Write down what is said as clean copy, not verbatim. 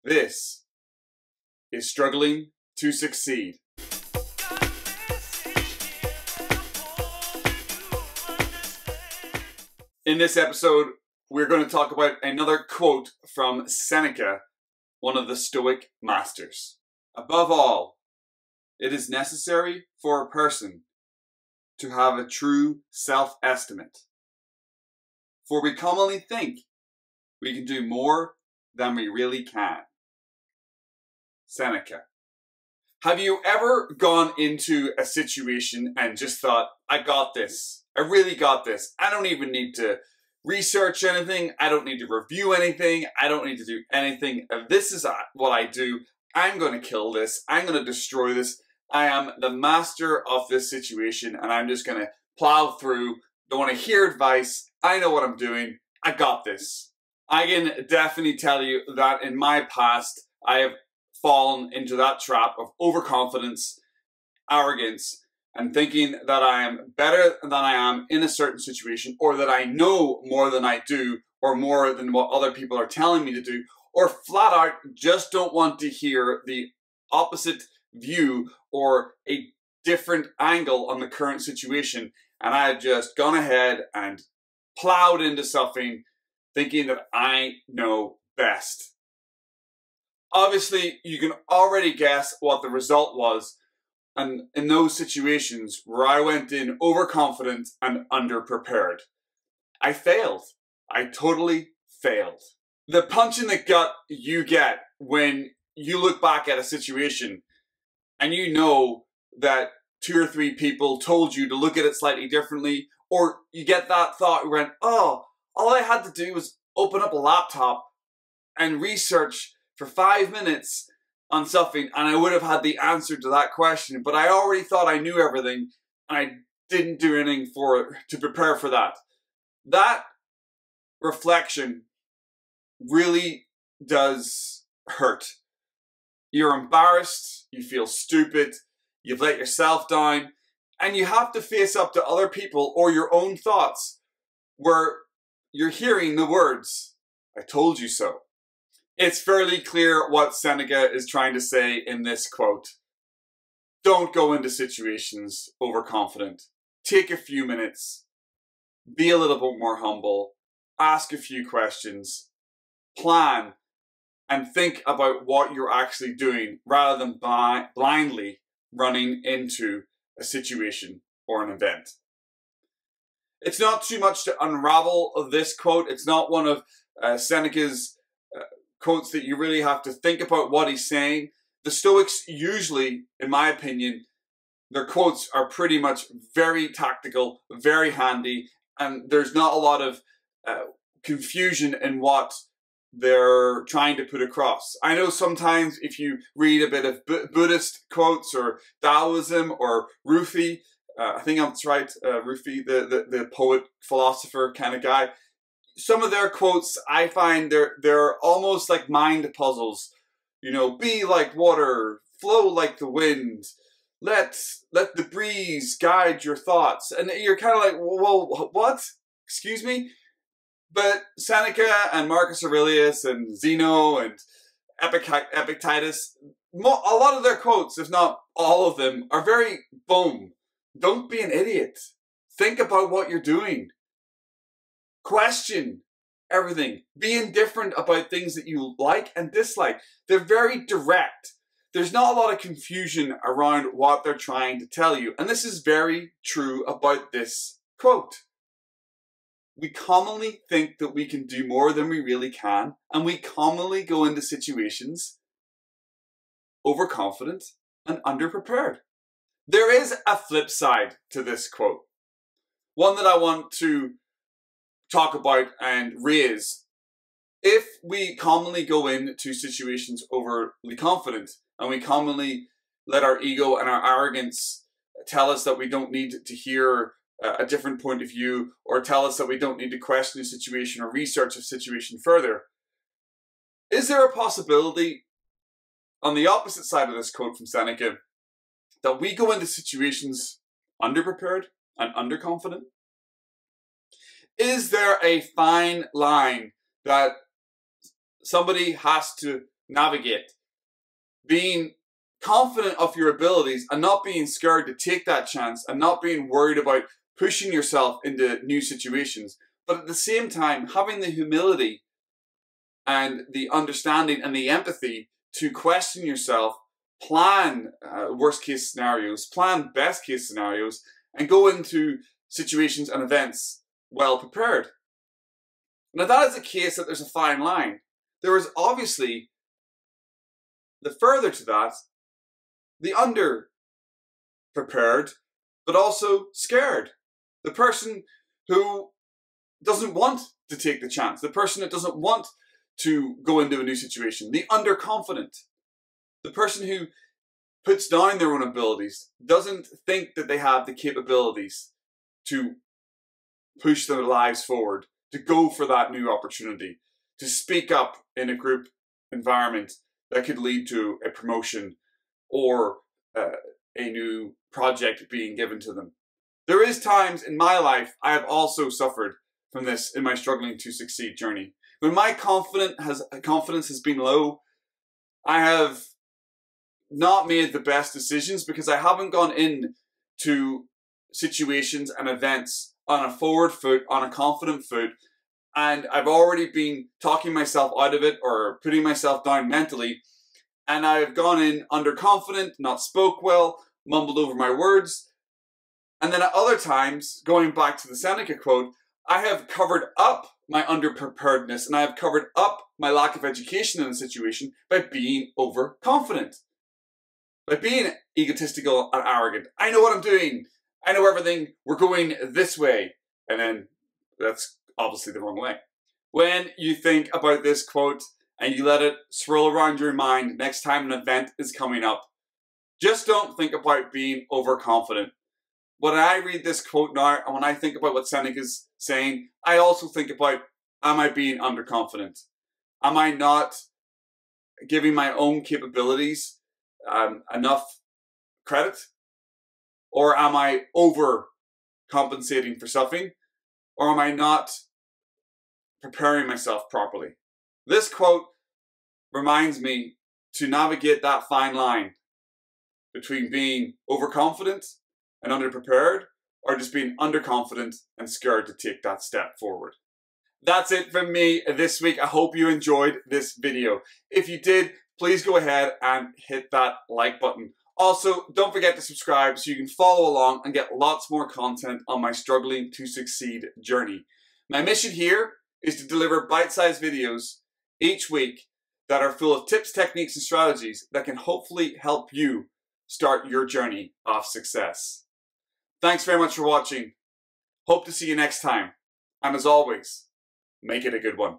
This is Struggling to Succeed. In this episode, we're going to talk about another quote from Seneca, one of the Stoic masters. Above all, it is necessary for a person to have a true self-estimate. For we commonly think we can do more than we really can. Seneca. Have you ever gone into a situation and just thought, I got this. I really got this. I don't even need to research anything. I don't need to review anything. I don't need to do anything. If this is what I do, I'm going to kill this. I'm going to destroy this. I am the master of this situation and I'm just going to plow through. Don't want to hear advice. I know what I'm doing. I got this. I can definitely tell you that in my past, I have fallen into that trap of overconfidence, arrogance, and thinking that I am better than I am in a certain situation, or that I know more than I do, or more than what other people are telling me to do, or flat out just don't want to hear the opposite view or a different angle on the current situation. And I had just gone ahead and plowed into something thinking that I know best. Obviously, you can already guess what the result was. And in those situations where I went in overconfident and underprepared, I failed. I totally failed. The punch in the gut you get when you look back at a situation and you know that 2 or 3 people told you to look at it slightly differently, or you get that thought and went, oh, all I had to do was open up a laptop and research for 5 minutes on something and I would have had the answer to that question, but I already thought I knew everything and I didn't do anything to prepare for that. That reflection really does hurt. You're embarrassed, you feel stupid, you've let yourself down, and you have to face up to other people or your own thoughts where you're hearing the words, I told you so. It's fairly clear what Seneca is trying to say in this quote. Don't go into situations overconfident. Take a few minutes. Be a little bit more humble. Ask a few questions. Plan and think about what you're actually doing rather than blindly running into a situation or an event. It's not too much to unravel this quote. It's not one of Seneca's quotes that you really have to think about what he's saying. The Stoics usually, in my opinion, their quotes are pretty much very tactical, very handy, and there's not a lot of confusion in what they're trying to put across. I know sometimes if you read a bit of Buddhist quotes or Taoism or Rufy, I think that's right, Rufy, the poet, philosopher kind of guy, some of their quotes, I find they're almost like mind puzzles. You know, be like water, flow like the wind, let the breeze guide your thoughts. And you're kind of like, whoa, what? Excuse me? But Seneca and Marcus Aurelius and Zeno and Epictetus, a lot of their quotes, if not all of them, are very boom. Don't be an idiot. Think about what you're doing. Question everything. Be indifferent about things that you like and dislike. They're very direct. There's not a lot of confusion around what they're trying to tell you. And this is very true about this quote. We commonly think that we can do more than we really can, and we commonly go into situations overconfident and underprepared. There is a flip side to this quote. One that I want to talk about and raise. If we commonly go into situations overly confident and we commonly let our ego and our arrogance tell us that we don't need to hear a different point of view or tell us that we don't need to question a situation or research a situation further, is there a possibility on the opposite side of this quote from Seneca that we go into situations underprepared and underconfident? Is there a fine line that somebody has to navigate. Being confident of your abilities and not being scared to take that chance and not being worried about pushing yourself into new situations. But at the same time, having the humility and the understanding and the empathy to question yourself, plan worst case scenarios, plan best case scenarios, and go into situations and events well prepared. Now that is the case that there's a fine line. There is obviously, the further to that, the under prepared, but also scared. The person who doesn't want to take the chance. The person that doesn't want to go into a new situation. The underconfident. The person who puts down their own abilities, doesn't think that they have the capabilities to push their lives forward, to go for that new opportunity, to speak up in a group environment that could lead to a promotion or a new project being given to them. There is times in my life I have also suffered from this in my struggling to succeed journey. When my confidence has been low, I have not made the best decisions because I haven't gone into situations and events on a forward foot, on a confident foot, and I've already been talking myself out of it or putting myself down mentally, and I've gone in underconfident, not spoke well, mumbled over my words. And then at other times, going back to the Seneca quote, I have covered up my underpreparedness and I have covered up my lack of education in a situation by being overconfident, by being egotistical and arrogant. I know what I'm doing. I know everything. We're going this way. And then that's obviously the wrong way. When you think about this quote and you let it swirl around your mind next time an event is coming up, just don't think about being overconfident. When I read this quote now, and when I think about what Seneca's saying, I also think about, am I being underconfident? Am I not giving my own capabilities enough credit? Or am I overcompensating for something? Or am I not preparing myself properly? This quote reminds me to navigate that fine line between being overconfident and underprepared, or just being underconfident and scared to take that step forward. That's it from me this week. I hope you enjoyed this video. If you did, please go ahead and hit that like button. Also, don't forget to subscribe so you can follow along and get lots more content on my struggling to succeed journey. My mission here is to deliver bite-sized videos each week that are full of tips, techniques, and strategies that can hopefully help you start your journey of success. Thanks very much for watching. Hope to see you next time. And as always, make it a good one.